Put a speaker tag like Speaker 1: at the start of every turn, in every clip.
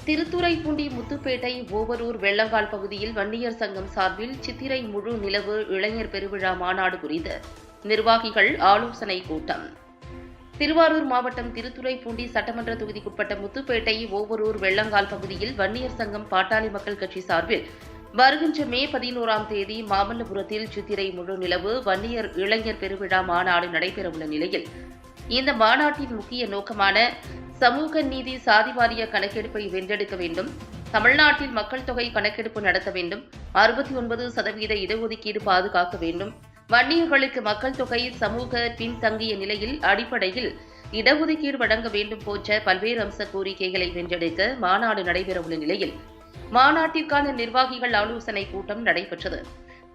Speaker 1: திருத்துறைப்பூண்டி முத்துப்பேட்டை ஓவரூர் வெள்ளங்கால் பகுதியில் வன்னியர் சங்கம் சார்பில் சித்திரை முழு நிலவு இளைஞர் பெருவிழா மாநாடு குறித்து நிர்வாகிகள் ஆலோசனை கூட்டம். திருவாரூர் மாவட்டம் திருத்துறைப்பூண்டி சட்டமன்ற தொகுதிக்குட்பட்ட முத்துப்பேட்டை ஓவரூர் வெள்ளங்கால் பகுதியில் வன்னியர் சங்கம் பாட்டாளி மக்கள் கட்சி சார்பில் வருகின்ற மே 11ஆம் தேதி மாமல்லபுரத்தில் சித்திரை முழு நிலவு வன்னியர் இளைஞர் பெருவிழா மாநாடு நடைபெறவுள்ள நிலையில் இந்த மாநாட்டின் முக்கிய நோக்கமான சமூக நீதி சாதிவாரிய கணக்கெடுப்பை வென்றெடுக்க வேண்டும், தமிழ்நாட்டில் மக்கள் தொகை கணக்கெடுப்பு நடத்த வேண்டும், 69% இடஒதுக்கீடு பாதுகாக்க வேண்டும், வன்னியர்களுக்கு மக்கள் தொகை சமூக பின்தங்கிய நிலையில் அடிப்படையில் இடஒதுக்கீடு வழங்க வேண்டும் போன்ற பல்வேறு அம்ச கோரிக்கைகளை வென்றெடுக்க மாநாடு நடைபெறவுள்ள நிலையில் மாநாட்டிற்கான நிர்வாகிகள் ஆலோசனை கூட்டம் நடைபெற்றது.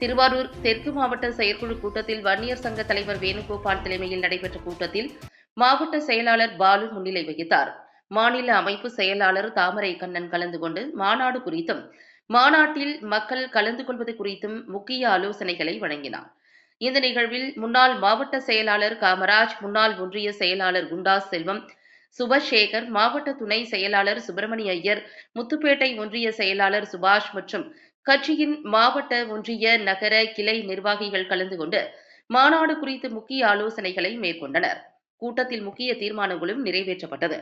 Speaker 1: திருவாரூர் தெற்கு மாவட்ட செயற்குழு கூட்டத்தில் வன்னியர் சங்க தலைவர் வேணுகோபால் தலைமையில் நடைபெற்ற கூட்டத்தில் மாவட்ட செயலாளர் பாலு முன்னிலை வகித்தார். மாநில அமைப்பு செயலாளர் தாமரை கண்ணன் கலந்து கொண்டு மாநாடு குறித்தும் மாநாட்டில் மக்கள் கலந்து கொள்வது குறித்தும் முக்கிய ஆலோசனைகளை வழங்கினார். இந்த நிகழ்வில் முன்னாள் மாவட்ட செயலாளர் காமராஜ், முன்னாள் ஒன்றிய செயலாளர் குண்டாஸ் செல்வம், சுபசேகர், மாவட்ட துணை செயலாளர் சுப்பிரமணிய ஐயர், முத்துப்பேட்டை ஒன்றிய செயலாளர் சுபாஷ் மற்றும் கட்சியின் மாவட்ட, ஒன்றிய, நகர, கிளை நிர்வாகிகள் கலந்து கொண்டு மாநாடு குறித்து முக்கிய ஆலோசனைகளை மேற்கொண்டனர். கூட்டத்தில் முக்கிய தீர்மானங்களும் நிறைவேற்றப்பட்டது.